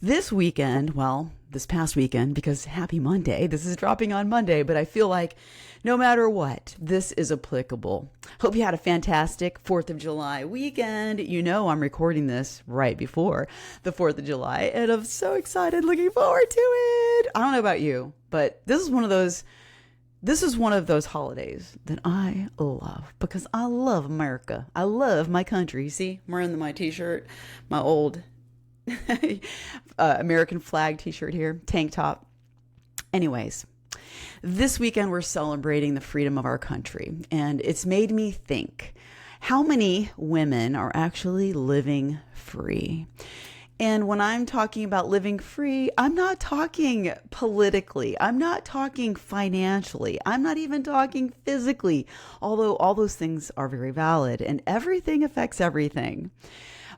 This weekend, well, this past weekend, because happy Monday, this is dropping on Monday, but I feel like no matter what, this is applicable. Hope you had a fantastic 4th of July weekend. You know, I'm recording this right before the 4th of July, and I'm so excited, looking forward to it. I don't know about you, but this is one of those holidays that I love because I love America. I love my country. See, I'm wearing my t-shirt, my old American flag t-shirt here, tank top. Anyways, this weekend we're celebrating the freedom of our country, and it's made me think, how many women are actually living free? And when I'm talking about living free, I'm not talking politically. I'm not talking financially. I'm not even talking physically, although all those things are very valid and everything affects everything.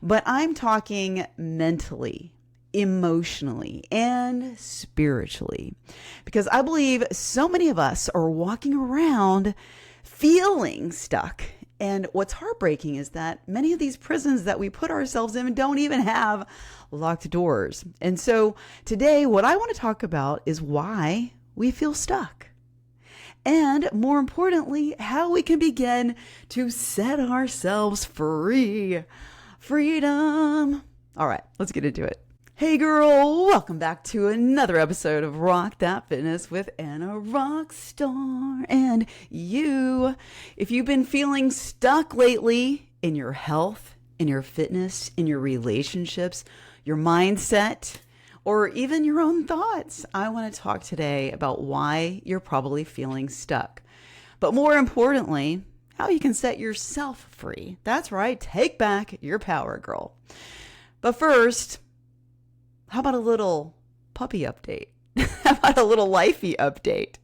But I'm talking mentally, emotionally, and spiritually, because I believe so many of us are walking around feeling stuck. And what's heartbreaking is that many of these prisons that we put ourselves in don't even have locked doors. And so today, what I want to talk about is why we feel stuck. And more importantly, how we can begin to set ourselves free. Freedom. All right, let's get into it. Hey girl, welcome back to another episode of Rock That Fitness with Anna Rockstar. And you, if you've been feeling stuck lately in your health, in your fitness, in your relationships, your mindset, or even your own thoughts, I want to talk today about why you're probably feeling stuck. But more importantly, how you can set yourself free. That's right, take back your power, girl. But first, how about a little puppy update? How about a little lifey update?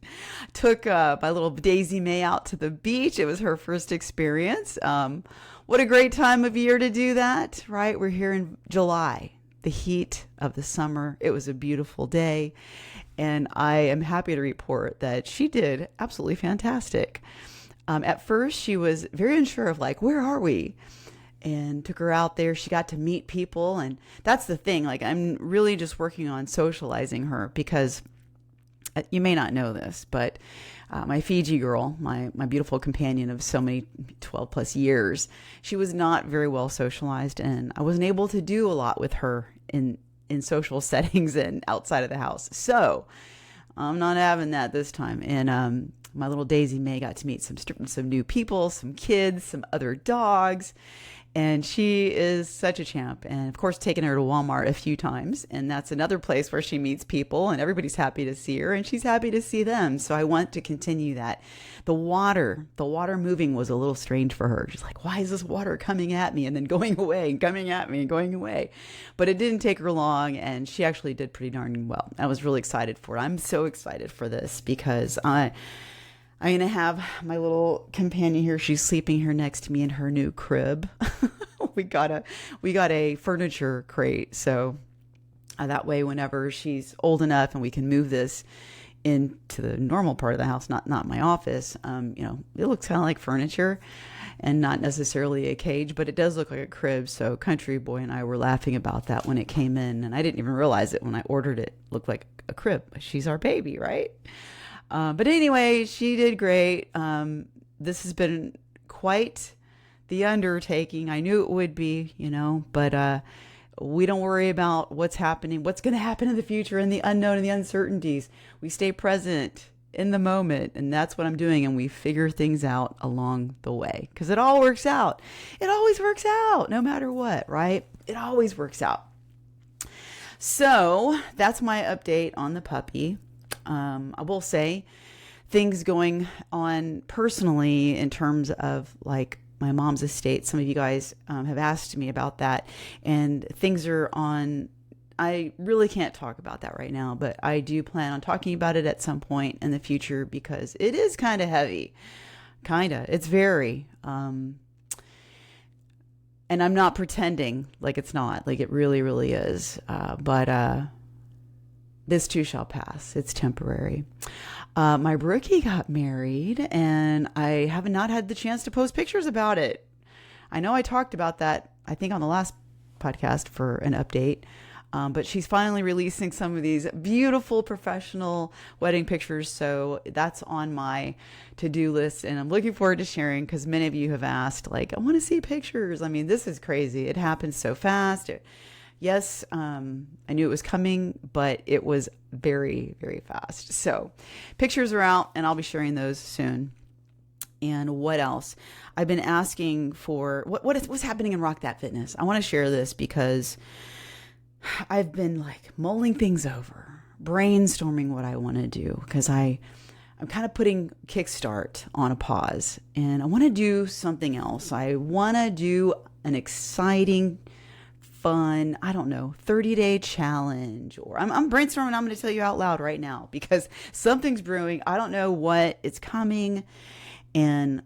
Took my little Daisy May out to the beach. It was her first experience. What a great time of year to do that, right? We're here in July, the heat of the summer. It was a beautiful day, and I am happy to report that she did absolutely fantastic. At first, she was very unsure of where are we? And took her out there. She got to meet people. And that's the thing. I'm really just working on socializing her because you may not know this, but my Fiji girl, my beautiful companion of so many 12 plus years, she was not very well socialized. And I wasn't able to do a lot with her in social settings and outside of the house. So I'm not having that this time. And my little Daisy May got to meet some new people, some kids, some other dogs. And she is such a champ. And of course, taking her to Walmart a few times. And that's another place where she meets people and everybody's happy to see her and she's happy to see them. So I want to continue that. The water moving was a little strange for her. She's like, why is this water coming at me and then going away and coming at me and going away? But it didn't take her long and she actually did pretty darn well. I was really excited for it. I'm so excited for this because I'm going to have my little companion here. She's sleeping here next to me in her new crib. We got a furniture crate. So that way, whenever she's old enough and we can move this into the normal part of the house, not my office, it looks kind of like furniture and not necessarily a cage, but it does look like a crib. So Country Boy and I were laughing about that when it came in. And I didn't even realize it when I ordered it. It looked like a crib. She's our baby, right? But anyway, she did great. This has been quite the undertaking. I knew it would be, but we don't worry about what's happening, what's going to happen in the future and the unknown and the uncertainties. We stay present in the moment, and that's what I'm doing. And we figure things out along the way because it all works out. It always works out no matter what, right? It always works out. So that's my update on the puppy. I will say things going on personally in terms of my mom's estate. Some of you guys have asked me about that, and things are on. I really can't talk about that right now, but I do plan on talking about it at some point in the future because it is kind of heavy. It's very, and I'm not pretending like it's not, it really, really is. But this too shall pass. It's temporary. My rookie got married and I have not had the chance to post pictures about it. I know I talked about that, I think on the last podcast for an update. But she's finally releasing some of these beautiful professional wedding pictures. So that's on my to-do list. And I'm looking forward to sharing because many of you have asked, like, I want to see pictures. I mean, this is crazy. It happens so fast. Yes, I knew it was coming, but it was very, very fast. So pictures are out and I'll be sharing those soon. And what else? I've been asking for what's happening in Rock That Fitness. I want to share this because I've been like mulling things over, brainstorming what I want to do because I'm kind of putting Kickstart on a pause and I want to do something else. I want to do an exciting, fun, 30-day challenge, or I'm brainstorming. I'm going to tell you out loud right now because something's brewing. I don't know what it's coming. And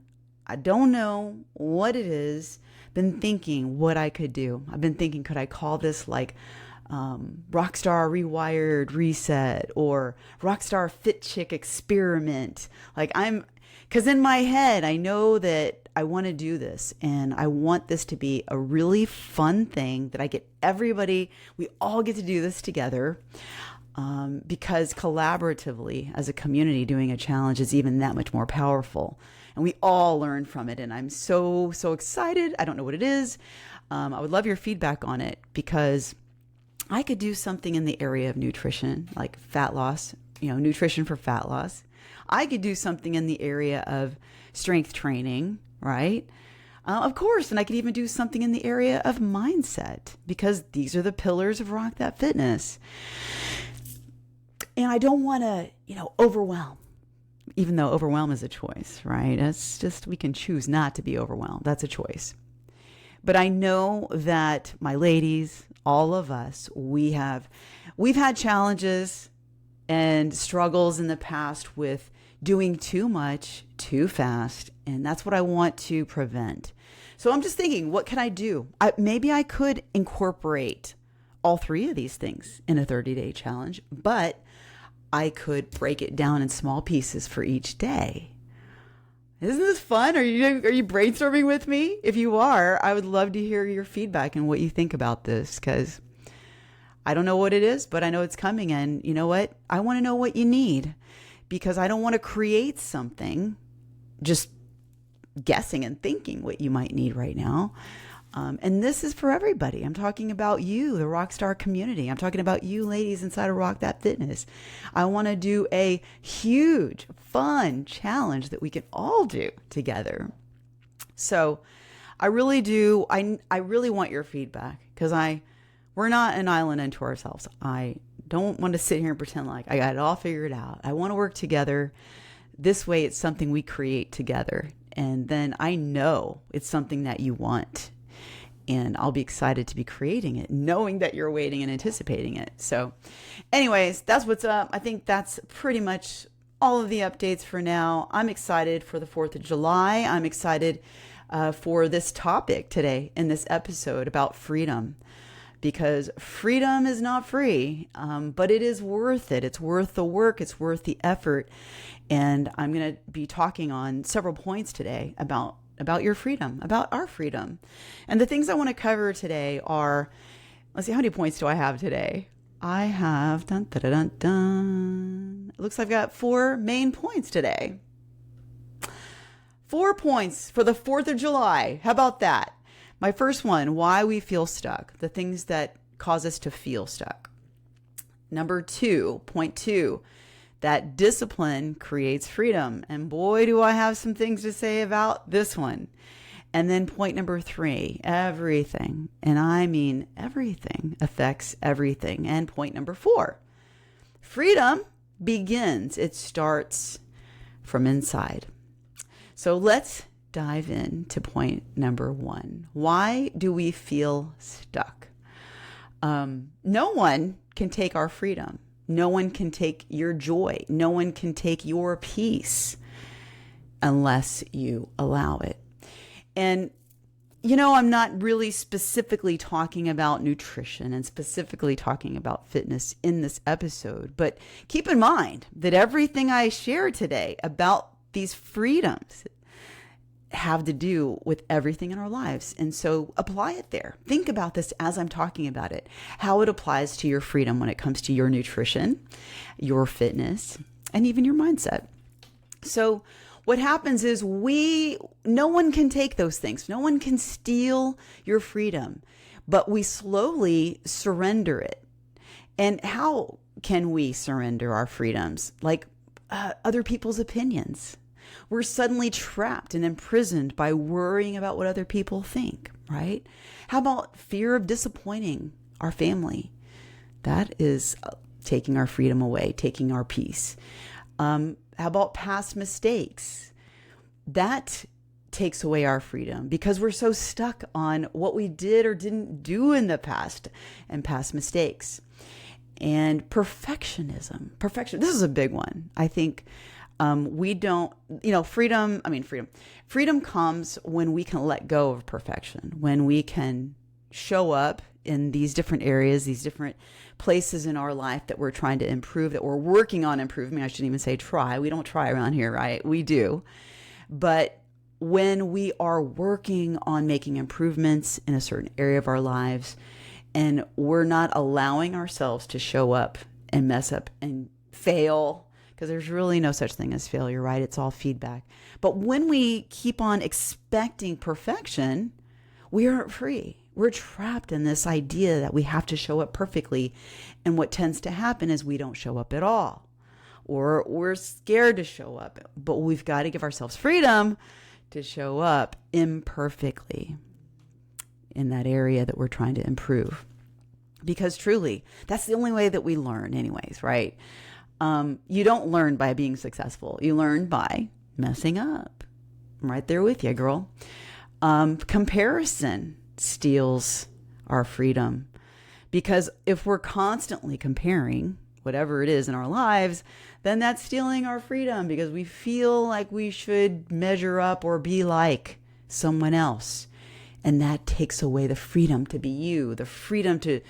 I don't know what it is. Been thinking what I could do. I've been thinking, could I call this like Rockstar Rewired Reset or Rockstar Fit Chick Experiment? Because in my head, I know that I want to do this and I want this to be a really fun thing that I get everybody, we all get to do this together. Because collaboratively as a community doing a challenge is even that much more powerful and we all learn from it. And I'm so excited. I don't know what it is. I would love your feedback on it because I could do something in the area of nutrition, like fat loss, nutrition for fat loss. I could do something in the area of strength training, right? Of course. And I could even do something in the area of mindset because these are the pillars of Rock That Fitness. And I don't want to, overwhelm, even though overwhelm is a choice, right? It's just, we can choose not to be overwhelmed. That's a choice. But I know that my ladies, all of us, we've had challenges and struggles in the past with doing too much, too fast. And that's what I want to prevent. So I'm just thinking, what can I do? Maybe I could incorporate all three of these things in a 30-day challenge, but I could break it down in small pieces for each day. Isn't this fun? Are you brainstorming with me? If you are, I would love to hear your feedback and what you think about this because I don't know what it is, but I know it's coming. And you know what? I want to know what you need because I don't want to create something just guessing and thinking what you might need right now. And this is for everybody. I'm talking about you, the Rockstar community. I'm talking about you ladies inside of Rock That Fitness. I want to do a huge, fun challenge that we can all do together. So I really do. I really want your feedback because we're not an island unto ourselves. I don't want to sit here and pretend like I got it all figured out. I want to work together. This way, it's something we create together. And then I know it's something that you want. And I'll be excited to be creating it, knowing that you're waiting and anticipating it. So anyways, that's what's up. I think that's pretty much all of the updates for now. I'm excited for the 4th of July. I'm excited for this topic today in this episode about freedom. Because freedom is not free, but it is worth it. It's worth the work. It's worth the effort. And I'm going to be talking on several points today about your freedom, about our freedom. And the things I want to cover today are, let's see, how many points do I have today? I have, it looks like I've got 4 main points today. 4 points for the 4th of July. How about that? My first one, why we feel stuck, the things that cause us to feel stuck. Number 2, point 2, that discipline creates freedom. And boy, do I have some things to say about this one. And then point number 3, everything, and I mean everything, affects everything. And point number 4, freedom begins, it starts from inside. So let's dive into point number 1. Why do we feel stuck? No one can take our freedom. No one can take your joy. No one can take your peace unless you allow it. And, I'm not really specifically talking about nutrition and specifically talking about fitness in this episode, but keep in mind that everything I share today about these freedoms, have to do with everything in our lives. And so apply it there. Think about this as I'm talking about it, how it applies to your freedom when it comes to your nutrition, your fitness, and even your mindset. So what happens is no one can take those things. No one can steal your freedom, but we slowly surrender it. And how can we surrender our freedoms? Like other people's opinions. We're suddenly trapped and imprisoned by worrying about what other people think, right? How about fear of disappointing our family? That is taking our freedom away, taking our peace. How about past mistakes? That takes away our freedom because we're so stuck on what we did or didn't do in the past and past mistakes. And perfectionism. This is a big one. I think we don't, freedom comes when we can let go of perfection, when we can show up in these different areas, these different places in our life that we're trying to improve, that we're working on improving. I shouldn't even say try. We don't try around here, right? We do. But when we are working on making improvements in a certain area of our lives, and we're not allowing ourselves to show up and mess up and fail, because there's really no such thing as failure, right? It's all feedback. But when we keep on expecting perfection, we aren't free. We're trapped in this idea that we have to show up perfectly. And what tends to happen is we don't show up at all, or we're scared to show up. But we've got to give ourselves freedom to show up imperfectly in that area that we're trying to improve. Because truly, that's the only way that we learn anyways, right? You don't learn by being successful. You learn by messing up. I'm right there with you, girl. Comparison steals our freedom. Because if we're constantly comparing whatever it is in our lives, then that's stealing our freedom because we feel like we should measure up or be like someone else. And that takes away the freedom to be you, the freedom to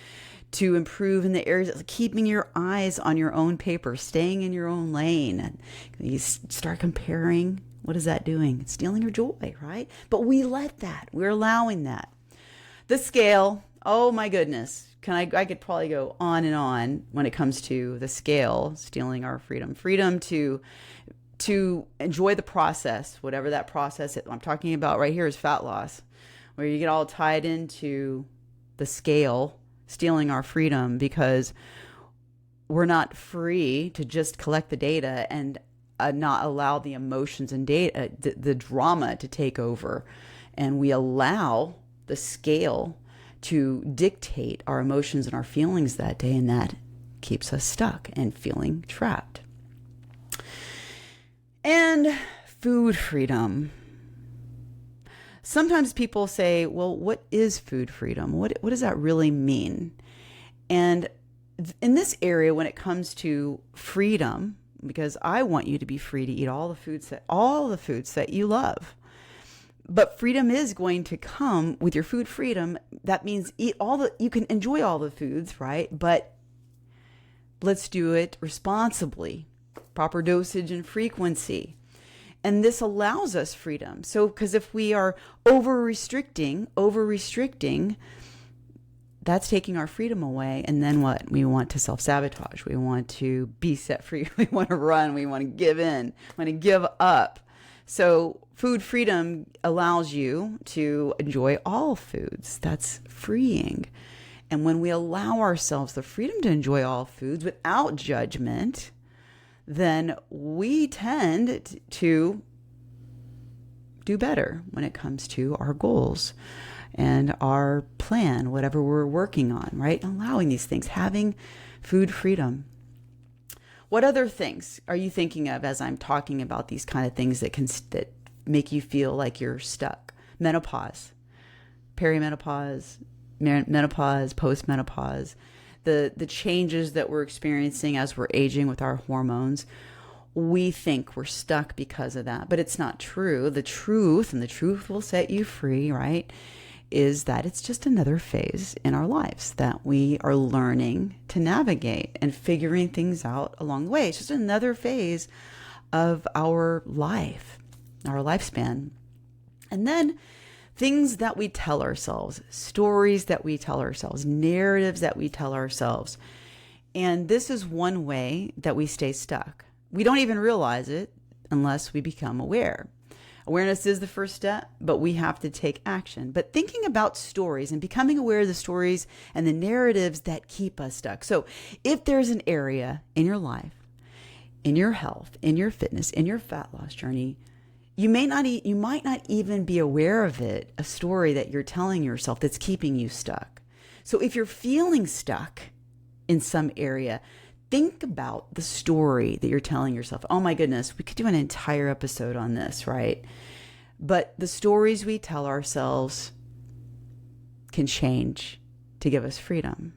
improve in the areas, keeping your eyes on your own paper, staying in your own lane. And you start comparing. What is that doing? It's stealing your joy, right? But we let that. We're allowing that. The scale, oh my goodness. I could probably go on and on when it comes to the scale, stealing our freedom. Freedom to enjoy the process, whatever that process is. I'm talking about right here is fat loss, where you get all tied into the scale, stealing our freedom because we're not free to just collect the data and not allow the emotions and data, the drama to take over. And we allow the scale to dictate our emotions and our feelings that day, and that keeps us stuck and feeling trapped. And food freedom. Sometimes people say, well, what is food freedom? What does that really mean? And in this area, when it comes to freedom, because I want you to be free to eat all the foods that you love. But freedom is going to come with your food freedom. That means you can enjoy all the foods, right? But let's do it responsibly, proper dosage and frequency. And this allows us freedom. So, because if we are over restricting, that's taking our freedom away. And then what? We want to self-sabotage. We want to be set free. We want to run. We want to give in. We want to give up. So food freedom allows you to enjoy all foods. That's freeing. And when we allow ourselves the freedom to enjoy all foods without judgment, then we tend to do better when it comes to our goals and our plan, whatever we're working on, right? Allowing these things, having food freedom. What other things are you thinking of as I'm talking about these kind of things that make you feel like you're stuck? Menopause, perimenopause, menopause, postmenopause, the changes that we're experiencing as we're aging with our hormones. We think we're stuck because of that, but it's not true. The truth, and the truth will set you free, right, is that it's just another phase in our lives that we are learning to navigate and figuring things out along the way. It's just another phase of our life, our lifespan. And then things that we tell ourselves, stories that we tell ourselves, narratives that we tell ourselves. And this is one way that we stay stuck. We don't even realize it unless we become aware. Awareness is the first step, but we have to take action. But thinking about stories and becoming aware of the stories and the narratives that keep us stuck. So if there's an area in your life, in your health, in your fitness, in your fat loss journey, you might not even be aware of it, a story that you're telling yourself that's keeping you stuck. So if you're feeling stuck in some area, think about the story that you're telling yourself. Oh my goodness, we could do an entire episode on this, right? But the stories we tell ourselves can change to give us freedom.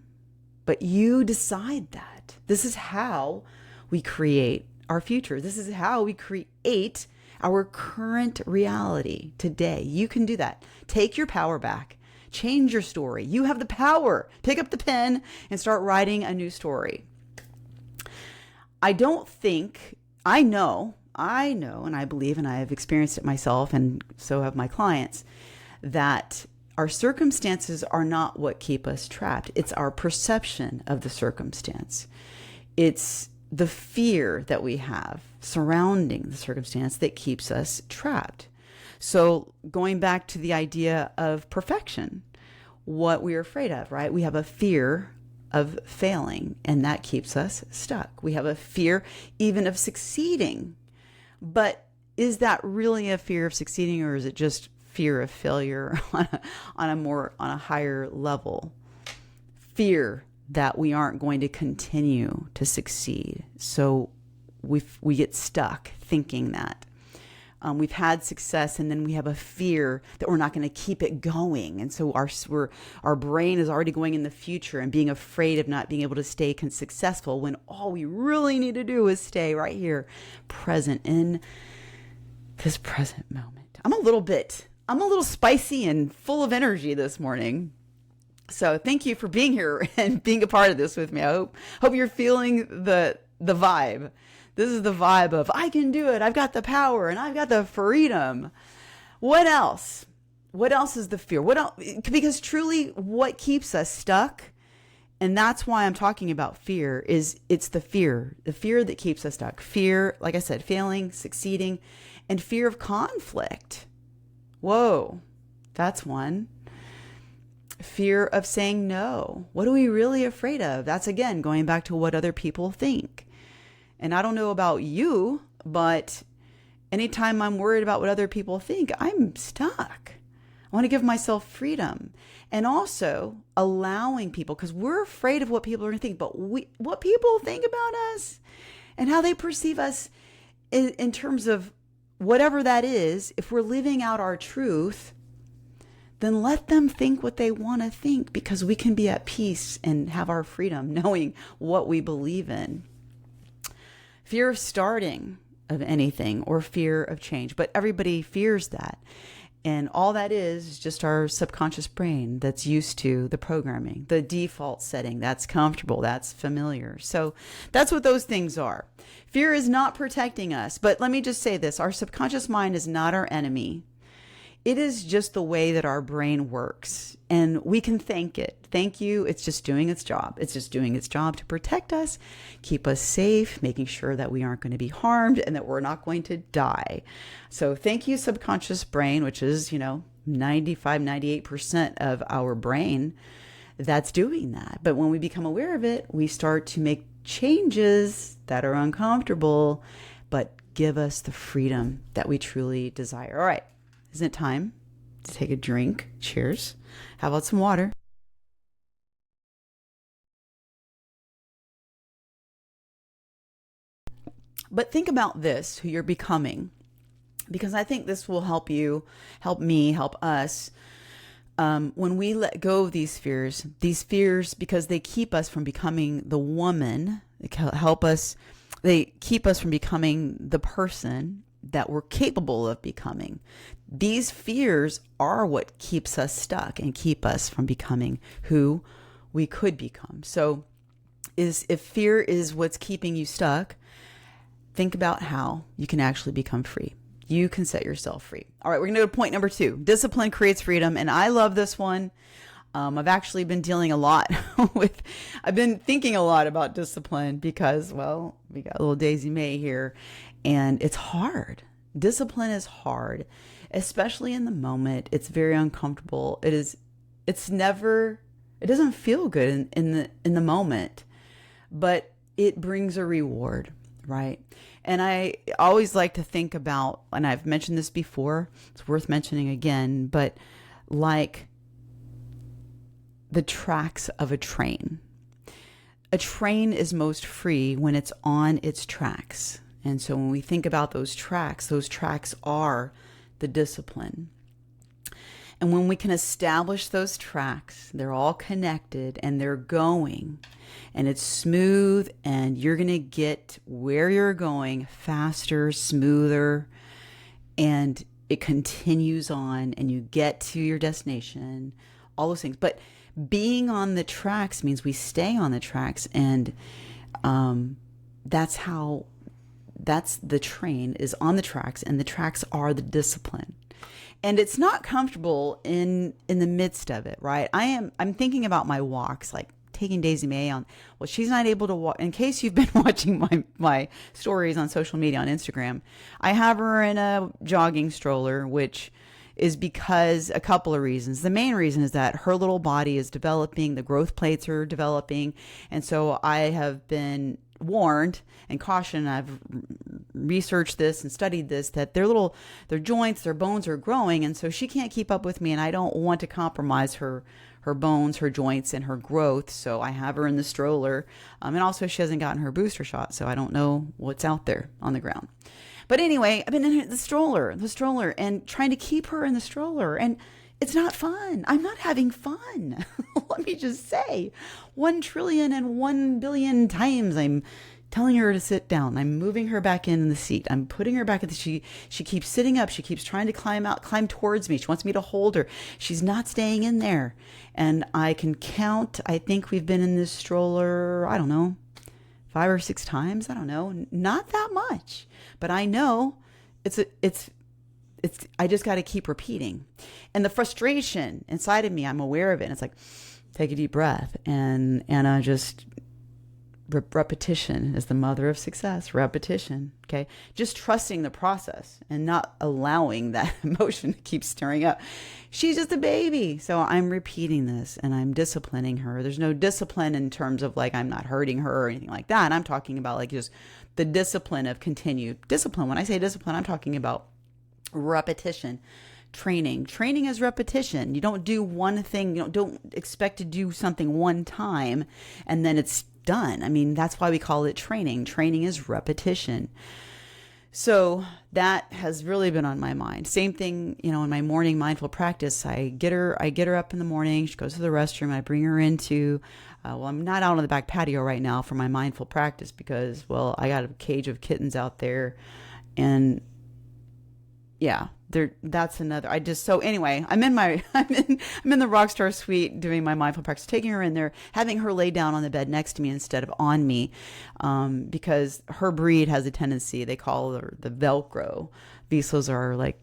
But you decide that. This is how we create our future. This is how we create our current reality today. You can do that. Take your power back. Change your story. You have the power. Pick up the pen and start writing a new story. I know, and I believe, and I have experienced it myself, and so have my clients, that our circumstances are not what keep us trapped. It's our perception of the circumstance. It's the fear that we have surrounding the circumstance that keeps us trapped. So going back to the idea of perfection, what we're afraid of, right? We have a fear of failing, and that keeps us stuck. We have a fear even of succeeding. But is that really a fear of succeeding, or is it just fear of failure on a higher level? Fear that we aren't going to continue to succeed. So we get stuck thinking that. We've had success, and then we have a fear that we're not going to keep it going. And so our brain is already going in the future and being afraid of not being able to stay successful, when all we really need to do is stay right here, present in this present moment. I'm a little spicy and full of energy this morning. So thank you for being here and being a part of this with me. I hope you're feeling the vibe. This is the vibe of, I can do it. I've got the power and I've got the freedom. What else? What else is the fear? What else? Because truly what keeps us stuck, and that's why I'm talking about fear, it's the fear that keeps us stuck. Fear, like I said, failing, succeeding, and fear of conflict. Whoa, that's one. Fear of saying no. What are we really afraid of? That's, again, going back to what other people think. And I don't know about you, but anytime I'm worried about what other people think, I'm stuck. I want to give myself freedom. And also allowing people, because we're afraid of what people are going to think, but what people think about us and how they perceive us in terms of whatever that is, if we're living out our truth, then let them think what they want to think, because we can be at peace and have our freedom knowing what we believe in. Fear of starting of anything, or fear of change. But everybody fears that. And all that is just our subconscious brain that's used to the programming, the default setting that's comfortable, that's familiar. So that's what those things are. Fear is not protecting us. But let me just say this, our subconscious mind is not our enemy. It is just the way that our brain works, and we can thank it. Thank you. It's just doing its job. It's just doing its job to protect us, keep us safe, making sure that we aren't going to be harmed and that we're not going to die. So thank you, subconscious brain, which is, 95, 98% of our brain that's doing that. But when we become aware of it, we start to make changes that are uncomfortable, but give us the freedom that we truly desire. All right. Isn't it time to take a drink? Cheers. How about some water? But think about this, who you're becoming, because I think this will help you, help me, help us. When we let go of these fears, because they keep us from becoming the woman, they keep us from becoming the person that we're capable of becoming. These fears are what keeps us stuck and keep us from becoming who we could become. So if fear is what's keeping you stuck, think about how you can actually become free. You can set yourself free. All right, we're going to go to point number 2. Discipline creates freedom. And I love this one. I've actually been dealing a lot I've been thinking a lot about discipline because, well, we got a little Daisy May here, and it's hard. Discipline is hard, especially in the moment. It's very uncomfortable. It doesn't feel good in the moment, but it brings a reward, right? And I always like to think about, and I've mentioned this before, it's worth mentioning again, but like the tracks of a train. A train is most free when it's on its tracks. And so when we think about those tracks are the discipline. And when we can establish those tracks, they're all connected and they're going, and it's smooth, and you're going to get where you're going faster, smoother, and it continues on, and you get to your destination, all those things. But being on the tracks means we stay on the tracks, and that's the train is on the tracks, and the tracks are the discipline. And it's not comfortable in the midst of it, right? I'm thinking about my walks, like taking Daisy May on. Well, she's not able to walk. In case you've been watching my stories on social media on Instagram, I have her in a jogging stroller, which is because a couple of reasons. The main reason is that her little body is developing, the growth plates are developing. And so I have been warned and cautioned, I've researched this and studied this, that their joints, their bones are growing. And so she can't keep up with me, and I don't want to compromise her bones, her joints, and her growth. So I have her in the stroller. And also she hasn't gotten her booster shot, so I don't know what's out there on the ground. But anyway, I've been in the stroller, and trying to keep her in the stroller. And it's not fun. I'm not having fun. Let me just say, 1,000,000,001,000,000,000 times I'm telling her to sit down. I'm moving her back in the seat. I'm putting her back in she keeps sitting up. She keeps trying to climb towards me. She wants me to hold her. She's not staying in there. And I can count, I think we've been in this stroller, I don't know, 5 or 6 times. I don't know. Not that much. But I know I just got to keep repeating. And the frustration inside of me, I'm aware of it. And it's like, take a deep breath. And Anna, just repetition is the mother of success. Repetition. Okay. Just trusting the process and not allowing that emotion to keep stirring up. She's just a baby. So I'm repeating this and I'm disciplining her. There's no discipline in terms of like, I'm not hurting her or anything like that. I'm talking about like just the discipline of continued discipline. When I say discipline, I'm talking about repetition. Training is repetition. You don't do one thing. You don't expect to do something one time and then it's done. I mean, that's why we call it training. Training is repetition. So that has really been on my mind. Same thing, in my morning mindful practice. I get her up in the morning. She goes to the restroom. I bring her into, I'm not out on the back patio right now for my mindful practice because, well, I got a cage of kittens out there, and yeah, that's another. Anyway, I'm in the Rockstar Suite doing my mindful practice, taking her in there, having her lay down on the bed next to me instead of on me, because her breed has a tendency, they call her the Velcro. Vizslas are like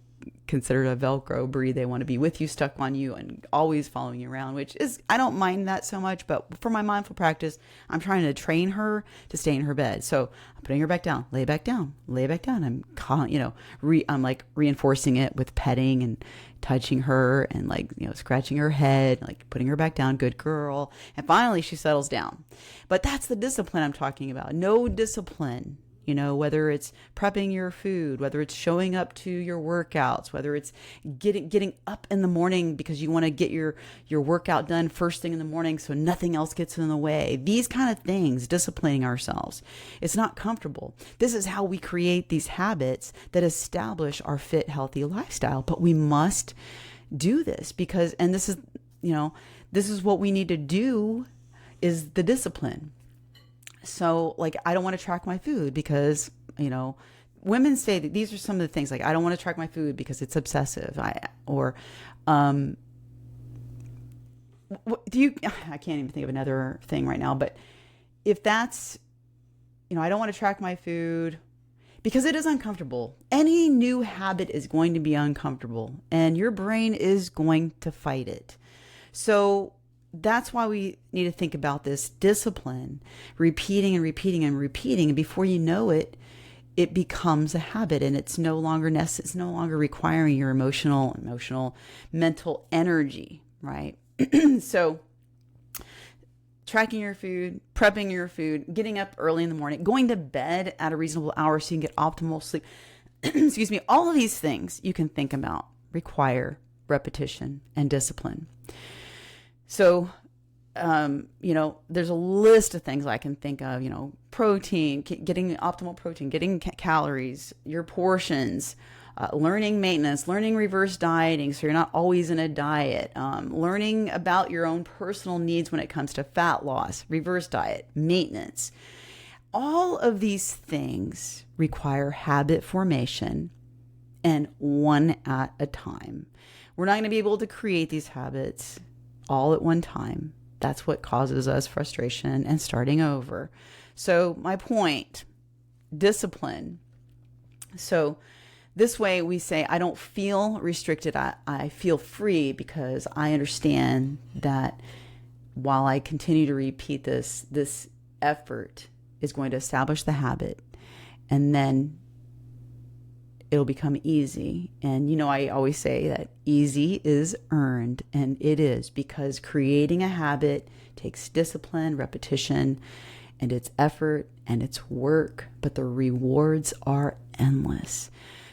considered a Velcro breed. They want to be with you, stuck on you, and always following you around, which is, I don't mind that so much, but for my mindful practice, I'm trying to train her to stay in her bed. So I'm putting her back down, lay back down. I'm like reinforcing it with petting and touching her and scratching her head, like putting her back down. Good girl. And finally she settles down. But that's the discipline I'm talking about. No discipline. Whether it's prepping your food, whether it's showing up to your workouts, whether it's getting up in the morning because you want to get your workout done first thing in the morning so nothing else gets in the way. These kind of things, disciplining ourselves. It's not comfortable. This is how we create these habits that establish our fit, healthy lifestyle. But we must do this because, and this is what we need to do, is the discipline. So I don't want to track my food because, women say that these are some of the things, like, I don't want to track my food because it's obsessive. I can't even think of another thing right now, but if that's, I don't want to track my food because it is uncomfortable. Any new habit is going to be uncomfortable, and your brain is going to fight it. So that's why we need to think about this discipline, repeating and repeating and repeating. And before you know it, it becomes a habit, and it's no longer it's no longer requiring your emotional, mental energy, right? So tracking your food, prepping your food, getting up early in the morning, going to bed at a reasonable hour so you can get optimal sleep. Excuse me. All of these things you can think about require repetition and discipline. So, there's a list of things I can think of, protein, getting optimal protein, getting calories, your portions, learning maintenance, learning reverse dieting so you're not always in a diet, learning about your own personal needs when it comes to fat loss, reverse diet, maintenance. All of these things require habit formation, and one at a time. We're not going to be able to create these habits all at one time. That's what causes us frustration and starting over. So my point, discipline. So this way we say, I don't feel restricted. I feel free because I understand that while I continue to repeat this effort is going to establish the habit, and then it'll become easy. And, I always say that easy is earned, and it is, because creating a habit takes discipline, repetition, and it's effort and it's work, but the rewards are endless.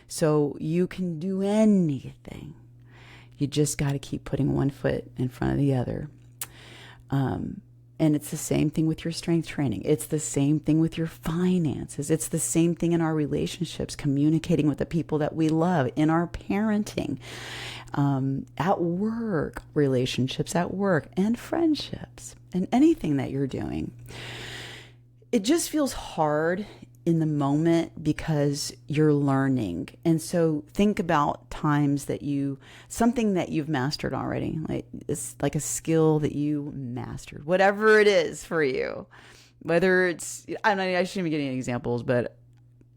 So you can do anything. You just got to keep putting one foot in front of the other. And it's the same thing with your strength training. It's the same thing with your finances. It's the same thing in our relationships, communicating with the people that we love, in our parenting, at work, relationships at work, and friendships, and anything that you're doing. It just feels hard in the moment because you're learning. And so think about times that something that you've mastered already, like it's like a skill that you mastered, whatever it is for you, whether it's, I don't know, I shouldn't be getting examples, but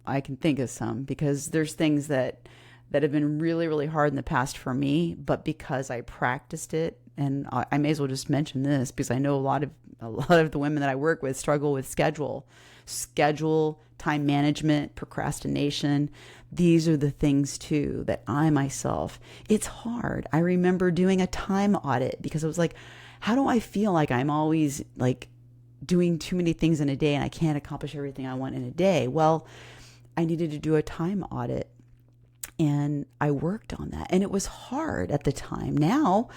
I can think of some, because there's things that have been really, really hard in the past for me, but because I practiced it, and I may as well just mention this because I know a lot of the women that I work with struggle with schedule, time management, procrastination. These are the things too that I myself, it's hard. I remember doing a time audit because I was like, how do I feel like I'm always like doing too many things in a day and I can't accomplish everything I want in a day? Well, I needed to do a time audit. And I worked on that, and it was hard at the time. Now,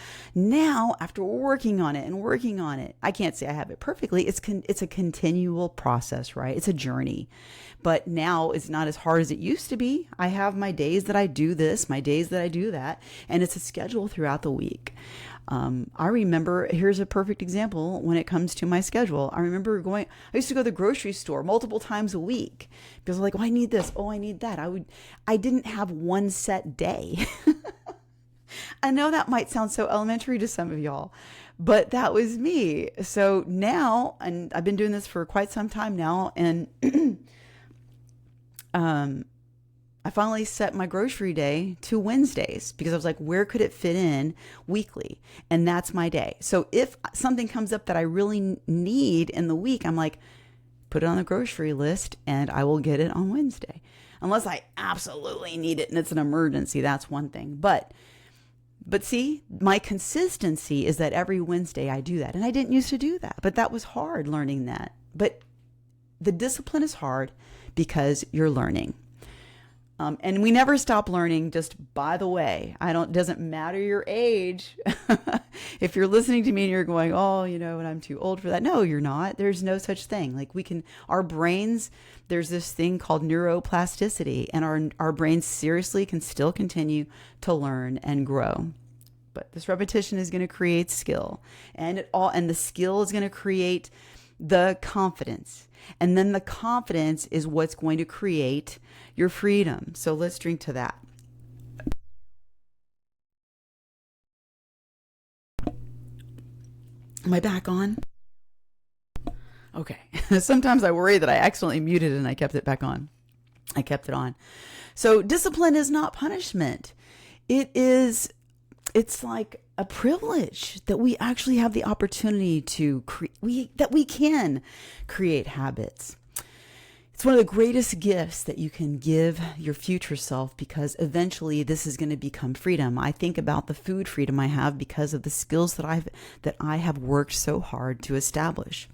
after working on it, I can't say I have it perfectly. It's a continual process, right? It's a journey, but now it's not as hard as it used to be. I have my days that I do this, my days that I do that, and it's a schedule throughout the week. I remember, here's a perfect example when it comes to my schedule. I remember I used to go to the grocery store multiple times a week because like, I need this. Oh, I need that. I didn't have one set day. I know that might sound so elementary to some of y'all, but that was me. So now, and I've been doing this for quite some time now, and, I finally set my grocery day to Wednesdays because I was like, where could it fit in weekly? And that's my day. So if something comes up that I really need in the week, I'm like, put it on the grocery list and I will get it on Wednesday. Unless I absolutely need it and it's an emergency, that's one thing. But see, my consistency is that every Wednesday I do that. And I didn't used to do that, but that was hard learning that. But the discipline is hard because you're learning. And we never stop learning. Just by the way, doesn't matter your age. If you're listening to me and you're going, oh, and I'm too old for that. No, you're not. There's no such thing. Like our brains, there's this thing called neuroplasticity, and our brains seriously can still continue to learn and grow. But this repetition is going to create skill, and the skill is going to create the confidence. And then the confidence is what's going to create your freedom. So let's drink to that. Am I back on? Okay. Sometimes I worry that I accidentally muted and I kept it back on. I kept it on. So discipline is not punishment. It's like a privilege that we actually have the opportunity to that we can create habits. It's one of the greatest gifts that you can give your future self, because eventually this is going to become freedom. I think about the food freedom I have because of the skills that I have worked so hard to establish.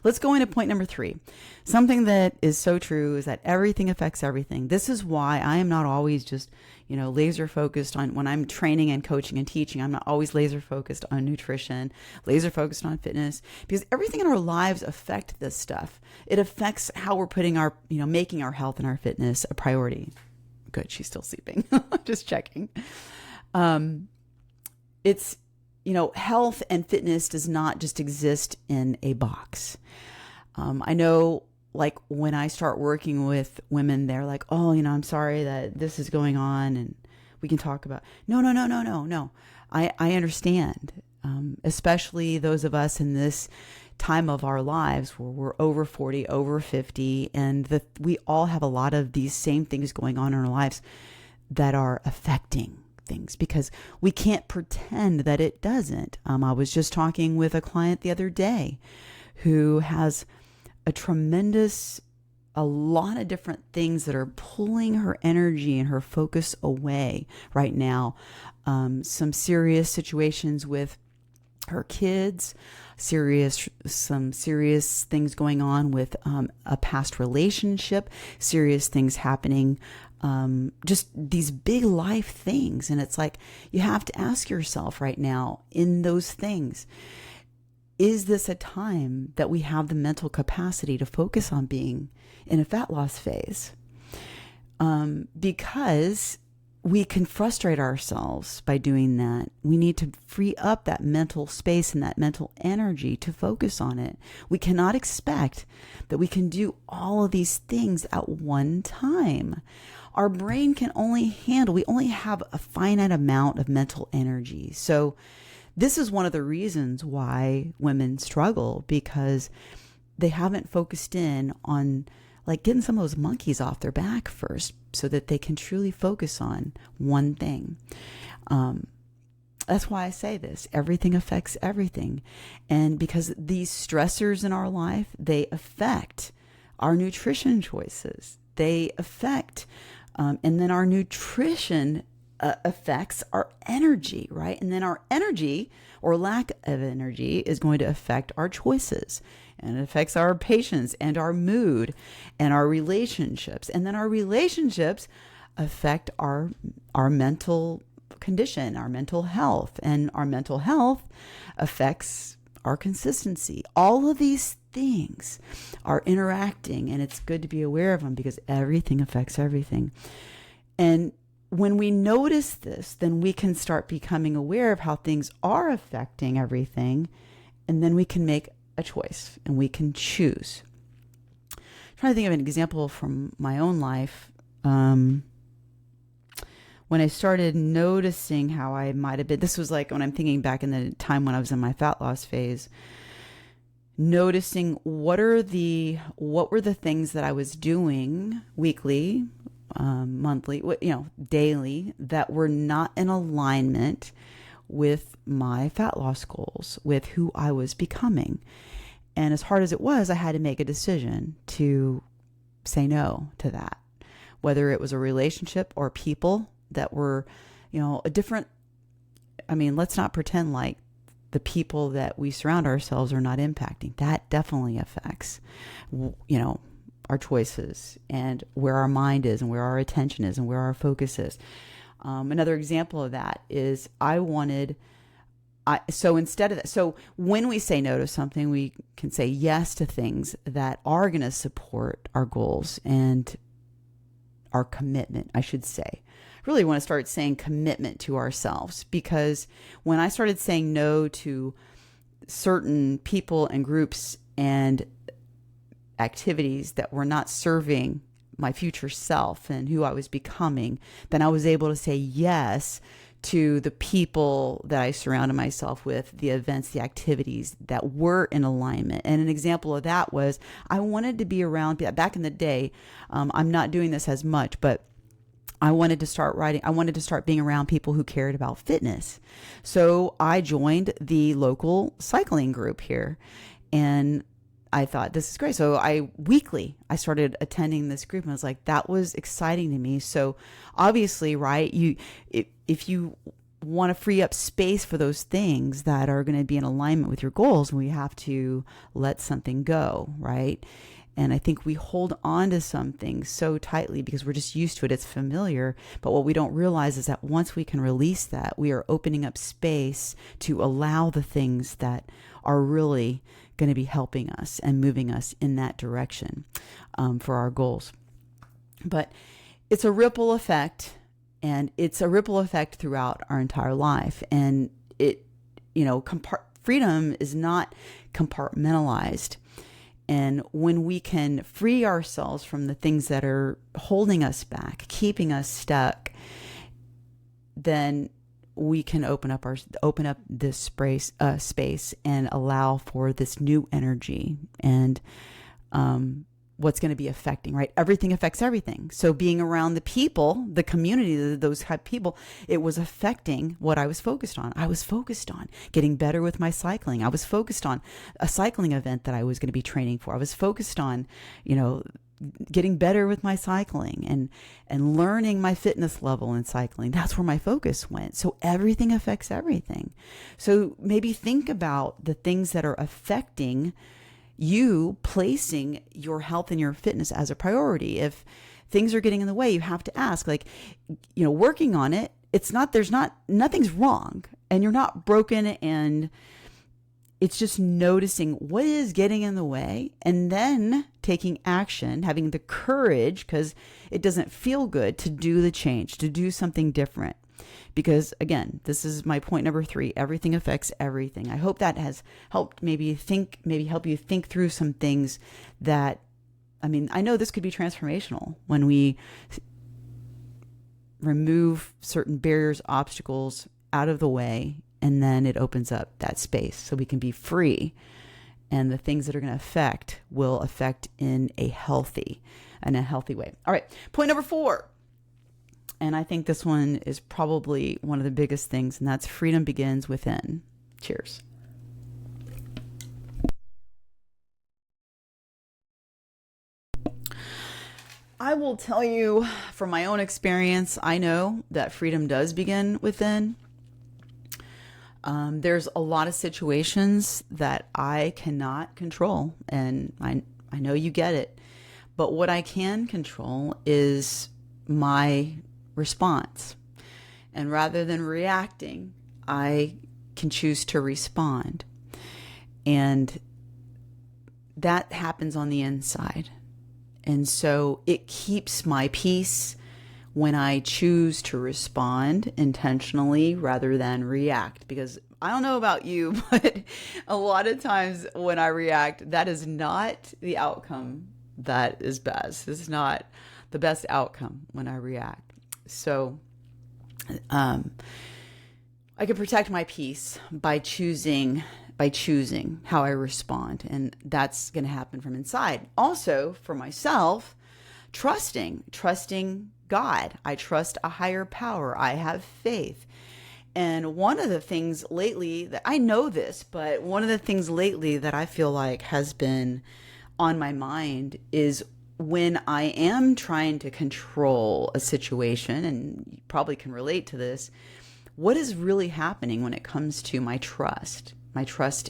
Let's go into point number 3. Something that is so true is that everything affects everything. This is why I am not always just, laser focused on, when I'm training and coaching and teaching, I'm not always laser focused on nutrition, laser focused on fitness, because everything in our lives affect this stuff. It affects how we're putting making our health and our fitness a priority. Good. She's still sleeping. Just checking. Health and fitness does not just exist in a box. I know, like, when I start working with women, they're like, oh, I'm sorry that this is going on, and we can talk about, no. I understand, especially those of us in this time of our lives where we're over 40, over 50, and we all have a lot of these same things going on in our lives that are affecting things, because we can't pretend that it doesn't. I was just talking with a client the other day who has a lot of different things that are pulling her energy and her focus away right now. Some serious situations with her kids, some serious things going on with a past relationship, serious things happening, just these big life things. And it's like, you have to ask yourself right now, in those things, is this a time that we have the mental capacity to focus on being in a fat loss phase? Because we can frustrate ourselves by doing that. We need to free up that mental space and that mental energy to focus on it. We cannot expect that we can do all of these things at one time. Our brain can only we only have a finite amount of mental energy. So this is one of the reasons why women struggle, because they haven't focused in on like getting some of those monkeys off their back first, so that they can truly focus on one thing. That's why I say this. Everything affects everything. And because these stressors in our life, they affect our nutrition choices. They affect, and then our nutrition affects our energy, right? And then our energy or lack of energy is going to affect our choices, and it affects our patience and our mood and our relationships. And then our relationships affect our mental condition, our mental health, and our mental health affects our consistency. All of these things are interacting, and it's good to be aware of them, because everything affects everything. And when we notice this, then we can start becoming aware of how things are affecting everything, and then we can make a choice and we can choose. I'm trying to think of an example from my own life. When I started noticing how I might have been, this was like when I'm thinking back in the time when I was in my fat loss phase, noticing what were the things that I was doing weekly, monthly, daily, that were not in alignment with my fat loss goals, with who I was becoming. And as hard as it was, I had to make a decision to say no to that, whether it was a relationship or people that were, a different, let's not pretend like the people that we surround ourselves are not impacting. That definitely affects, our choices and where our mind is and where our attention is and where our focus is. Another example of that is so when we say no to something, we can say yes to things that are going to support our goals and our commitment, I should say. I really want to start saying commitment to ourselves, because when I started saying no to certain people and groups and activities that were not serving my future self and who I was becoming, then I was able to say yes to the people that I surrounded myself with, the events, the activities that were in alignment. And an example of that was I wanted to be around, back in the day, I'm not doing this as much, but I wanted to start writing. I wanted to start being around people who cared about fitness. So I joined the local cycling group here, and I thought, this is great. So I started attending this group, and I was like, that was exciting to me. So obviously, right, if you want to free up space for those things that are going to be in alignment with your goals, we have to let something go, right? And I think we hold on to something so tightly because we're just used to it. It's familiar. But what we don't realize is that once we can release that, we are opening up space to allow the things that are really going to be helping us and moving us in that direction for our goals. But it's a ripple effect, and it's a ripple effect throughout our entire life. And freedom is not compartmentalized. And when we can free ourselves from the things that are holding us back, keeping us stuck, then we can open up this space and allow for this new energy and what's going to be affecting, right? Everything affects everything. So being around the people, the community, those type of people, it was affecting what I was focused on. I was focused on getting better with my cycling. I was focused on a cycling event that I was going to be training for. I was focused on, getting better with my cycling and learning my fitness level in cycling. That's where my focus went. So everything affects everything. So maybe think about the things that are affecting you, placing your health and your fitness as a priority. If things are getting in the way, you have to ask, working on it. Nothing's wrong, and you're not broken, and it's just noticing what is getting in the way and then taking action, having the courage, because it doesn't feel good, to do the change, to do something different. Because again, this is my point number 3. Everything affects everything. I hope that has helped maybe help you think through some things that, I know this could be transformational when we remove certain barriers, obstacles out of the way, and then it opens up that space so we can be free. And the things that are going to affect will affect in a healthy way. All right. Point number 4. And I think this one is probably one of the biggest things, and that's freedom begins within. Cheers. I will tell you from my own experience, I know that freedom does begin within. There's a lot of situations that I cannot control, and I know you get it. But what I can control is my response. And rather than reacting, I can choose to respond. And that happens on the inside. And so it keeps my peace when I choose to respond intentionally rather than react. Because I don't know about you, but a lot of times when I react, that is not the outcome that is best. This is not the best outcome when I react. So I can protect my peace by choosing how I respond. And that's going to happen from inside. Also, for myself, trusting God. I trust a higher power. I have faith. And one of the things lately that I know this, but one of the things lately that I feel like has been on my mind is when I am trying to control a situation, and you probably can relate to this, what is really happening when it comes to my trust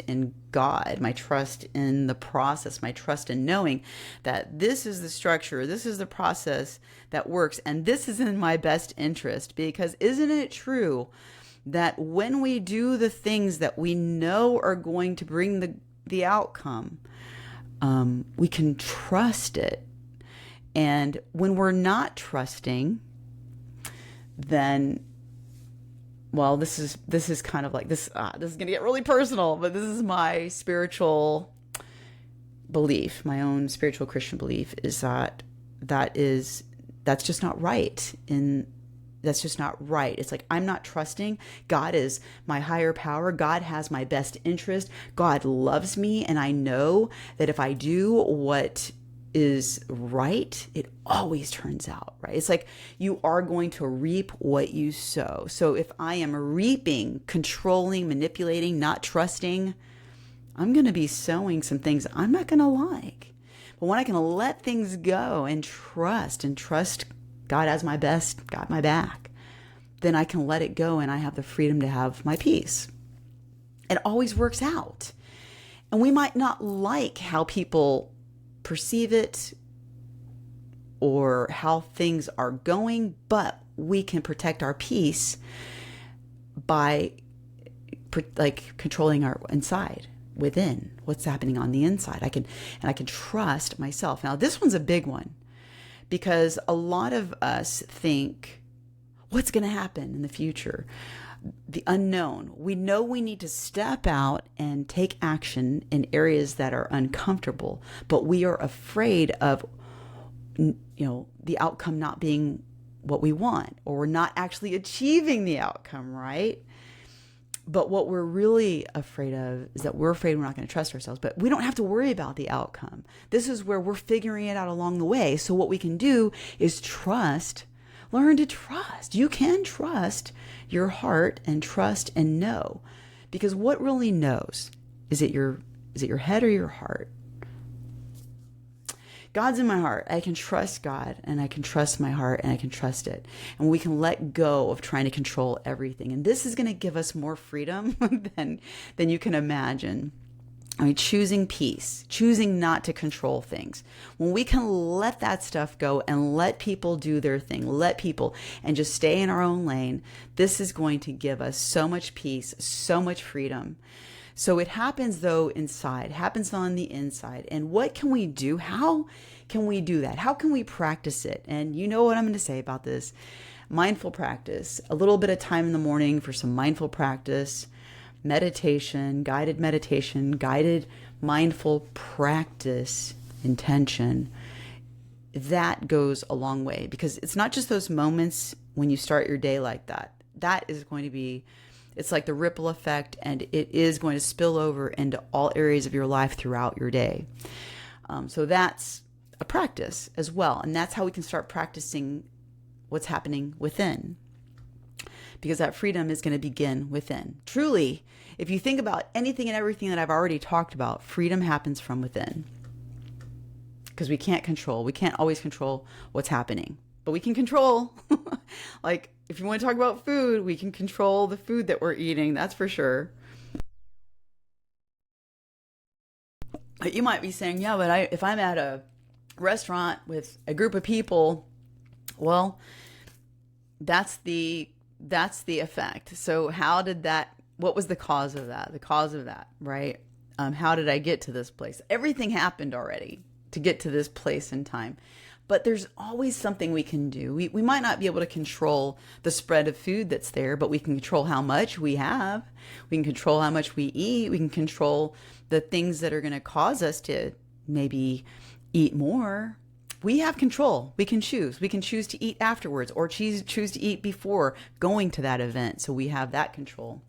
in God, my trust in the process, my trust in knowing that this is the structure, this is the process that works, and this is in my best interest. Because isn't it true that when we do the things that we know are going to bring the outcome, we can trust it. And when we're not trusting, then, well, this is kind of like this. This is going to get really personal, but this is my spiritual belief. My own spiritual Christian belief is that's just not right. that's just not right. It's like, I'm not trusting. God is my higher power. God has my best interest. God loves me. And I know that if I do what is right, it always turns out right. It's like you are going to reap what you sow. So if I am reaping, controlling, manipulating, not trusting, I'm going to be sowing some things I'm not going to like. But when I can let things go and trust God has my best, got my back, then I can let it go and I have the freedom to have my peace. It always works out. And we might not like how people perceive it or how things are going, but we can protect our peace by controlling our inside, within, what's happening on the inside. I can trust myself. Now, this one's a big one because a lot of us think, what's going to happen in the future? The unknown. We know we need to step out and take action in areas that are uncomfortable, but we are afraid of, the outcome not being what we want, or we're not actually achieving the outcome, right? But what we're really afraid of is that we're afraid we're not going to trust ourselves, but we don't have to worry about the outcome. This is where we're figuring it out along the way. So what we can do is trust, learn to trust. You can trust your heart and trust and know, because what really knows? Is it your head or your heart? God's in my heart. I can trust God, and I can trust my heart, and I can trust it. And we can let go of trying to control everything. And this is going to give us more freedom than you can imagine. I mean, choosing peace, choosing not to control things. When we can let that stuff go and let people do their thing, and just stay in our own lane, this is going to give us so much peace, so much freedom. So it happens though inside, happens on the inside. And what can we do? How can we do that? How can we practice it? And you know what I'm going to say about this. Mindful practice, a little bit of time in the morning for some mindful practice, meditation, guided mindful practice, intention. That goes a long way, because it's not just those moments when you start your day like that. That is going to be, it's like the ripple effect, and it is going to spill over into all areas of your life throughout your day. So that's a practice as well. And that's how we can start practicing what's happening within, because that freedom is going to begin within. Truly, if you think about anything and everything that I've already talked about, freedom happens from within, because we can't always control what's happening, but we can control, like, if you want to talk about food, we can control the food that we're eating. That's for sure. But you might be saying, yeah, but if I'm at a restaurant with a group of people, well, that's the effect. So what was the cause of that? Right? How did I get to this place? Everything happened already to get to this place in time. But there's always something we can do. We might not be able to control the spread of food that's there, but we can control how much we have. We can control how much we eat. We can control the things that are going to cause us to maybe eat more. We have control. We can choose. We can choose to eat afterwards, or choose to eat before going to that event. So we have that control.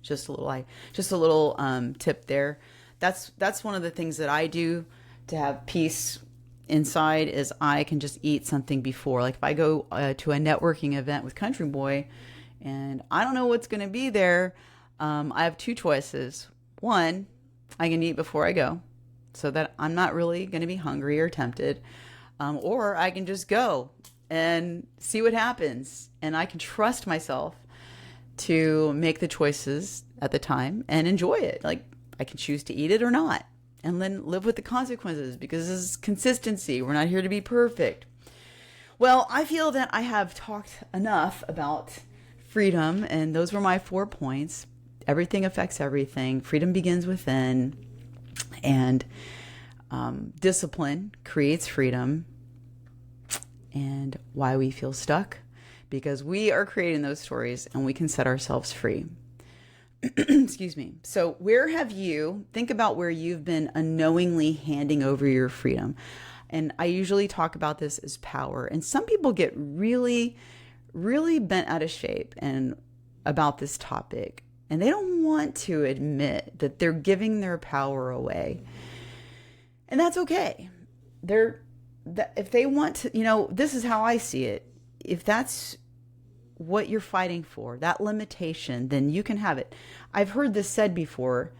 Just a little tip there. That's one of the things that I do to have peace inside, is I can just eat something before. Like if I go to a networking event with Country Boy and I don't know what's going to be there, I have two choices. One, I can eat before I go so that I'm not really going to be hungry or tempted. Or I can just go and see what happens. And I can trust myself to make the choices at the time and enjoy it. Like I can choose to eat it or not, and then live with the consequences, because this is consistency. We're not here to be perfect. Well, I feel that I have talked enough about freedom, and those were my 4 points. Everything affects everything. Freedom begins within, and discipline creates freedom. And why we feel stuck, because we are creating those stories, and we can set ourselves free. Excuse me. So think about where you've been unknowingly handing over your freedom. And I usually talk about this as power. And some people get really, really bent out of shape and about this topic, and they don't want to admit that they're giving their power away. And that's okay. If they want to, this is how I see it. If that's what you're fighting for, that limitation, then you can have it. I've heard this said before.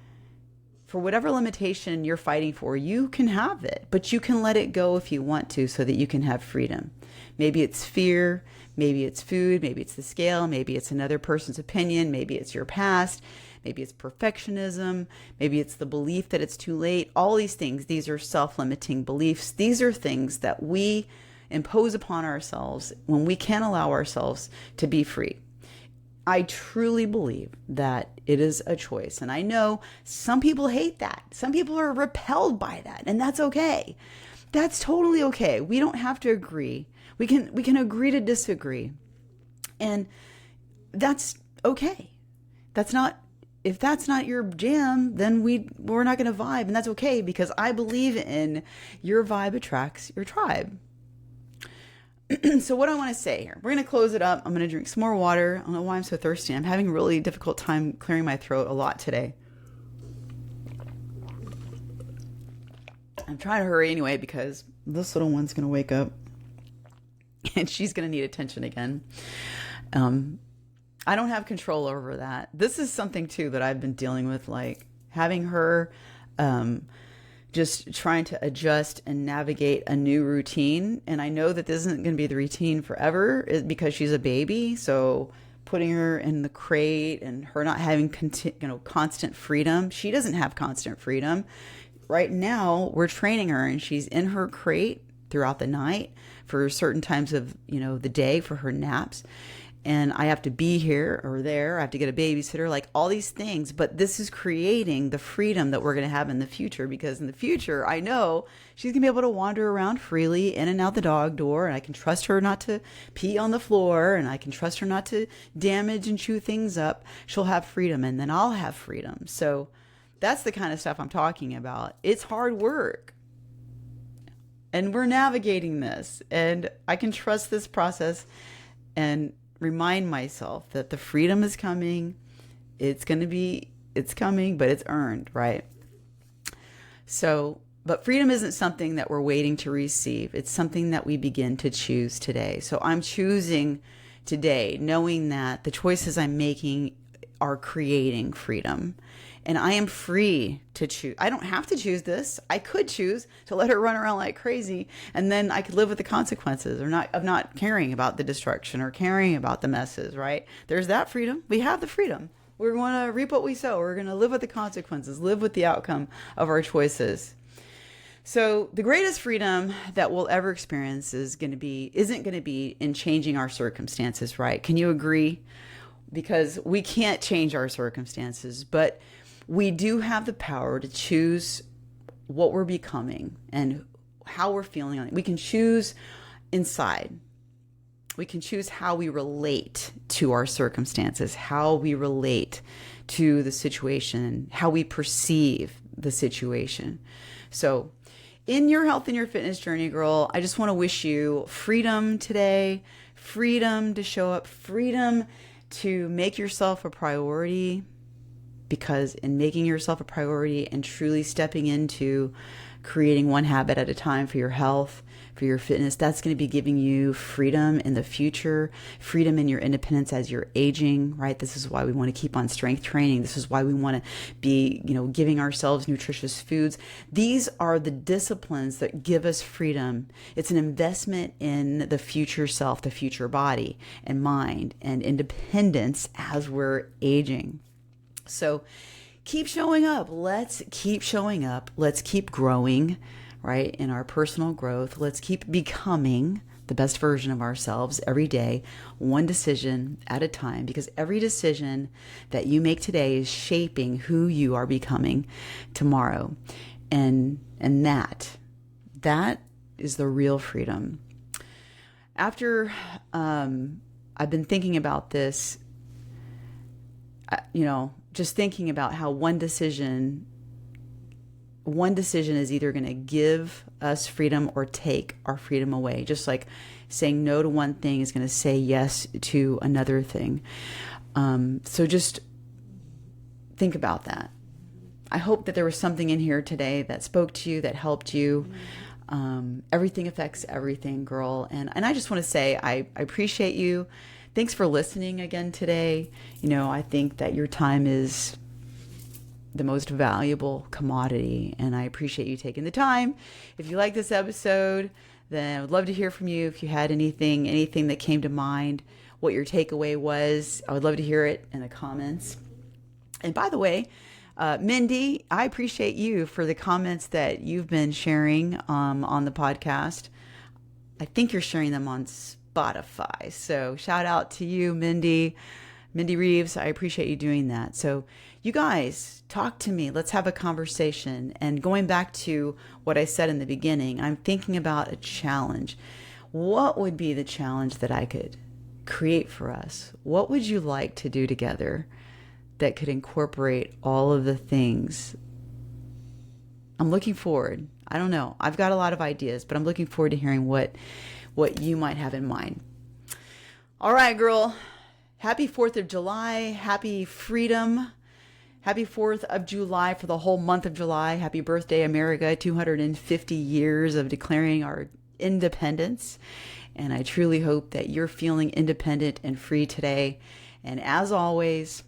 For whatever limitation you're fighting for, you can have it, but you can let it go if you want to so that you can have freedom. Maybe it's fear, maybe it's food, maybe it's the scale, maybe it's another person's opinion, maybe it's your past, maybe it's perfectionism, maybe it's the belief that it's too late. All these things, these are self-limiting beliefs. These are things that we impose upon ourselves when we can't allow ourselves to be free. I truly believe that it is a choice. And I know some people hate that. Some people are repelled by that. And that's okay. That's totally okay. We don't have to agree. We can agree to disagree. And that's okay. If that's not your jam, then we're not going to vibe. And that's okay, because I believe in your vibe attracts your tribe. So what I want to say here, we're going to close it up. I'm going to drink some more water. I don't know why I'm so thirsty. I'm having a really difficult time clearing my throat a lot today. I'm trying to hurry anyway, because this little one's going to wake up and she's going to need attention again. I don't have control over that. This is something too that I've been dealing with, like having her, just trying to adjust and navigate a new routine. And I know that this isn't going to be the routine forever because she's a baby. So putting her in the crate and her not having constant freedom. She doesn't have constant freedom. Right now, we're training her and she's in her crate throughout the night for certain times of, the day for her naps. And I have to be here or there. I have to get a babysitter, like all these things. But this is creating the freedom that we're going to have in the future, because in the future, I know she's going to be able to wander around freely in and out the dog door. And I can trust her not to pee on the floor. And I can trust her not to damage and chew things up. She'll have freedom, and then I'll have freedom. So that's the kind of stuff I'm talking about. It's hard work. And we're navigating this. And I can trust this process and remind myself that the freedom is coming. It's coming, but it's earned, right? So, but freedom isn't something that we're waiting to receive. It's something that we begin to choose today. So I'm choosing today, knowing that the choices I'm making are creating freedom. And I am free to choose. I don't have to choose this. I could choose to let her run around like crazy, and then I could live with the consequences of not caring about the destruction or caring about the messes, right? There's that freedom. We have the freedom. We're going to reap what we sow. We're going to live with the consequences, live with the outcome of our choices. So the greatest freedom that we'll ever experience isn't going to be in changing our circumstances, right? Can you agree? Because we can't change our circumstances, but we do have the power to choose what we're becoming and how we're feeling on it. We can choose inside. We can choose how we relate to our circumstances, how we relate to the situation, how we perceive the situation. So in your health and your fitness journey, girl, I just want to wish you freedom today, freedom to show up, freedom to make yourself a priority. Because in making yourself a priority and truly stepping into creating one habit at a time for your health, for your fitness, that's going to be giving you freedom in the future, freedom in your independence as you're aging, right? This is why we want to keep on strength training. This is why we want to be, giving ourselves nutritious foods. These are the disciplines that give us freedom. It's an investment in the future self, the future body and mind, and independence as we're aging. So keep showing up. Let's keep showing up. Let's keep growing, right? In our personal growth. Let's keep becoming the best version of ourselves every day, one decision at a time, because every decision that you make today is shaping who you are becoming tomorrow. And that is the real freedom. After I've been thinking about this, just thinking about how one decision one decision is either going to give us freedom or take our freedom away. Just like saying no to one thing is going to say yes to another thing. So just think about that. I hope that there was something in here today that spoke to you, that helped you. Everything affects everything, girl. And I just want to say I appreciate you. Thanks for listening again today. I think that your time is the most valuable commodity, and I appreciate you taking the time. If you like this episode, then I would love to hear from you. If you had anything that came to mind, what your takeaway was, I would love to hear it in the comments. And by the way, Mindy, I appreciate you for the comments that you've been sharing on the podcast. I think you're sharing them on Spotify. So shout out to you, Mindy Reeves. I appreciate you doing that. So you guys, talk to me. Let's have a conversation. And going back to what I said in the beginning, I'm thinking about a challenge. What would be the challenge that I could create for us? What would you like to do together that could incorporate all of the things? I'm looking forward. I don't know. I've got a lot of ideas, but I'm looking forward to hearing what you might have in mind. All right, girl. Happy 4th of July. Happy freedom. Happy 4th of July for the whole month of July. Happy birthday, America. 250 years of declaring our independence. And I truly hope that you're feeling independent and free today. And as always,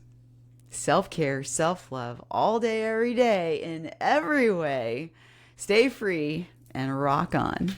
self-care, self-love, all day, every day, in every way. Stay free and rock on.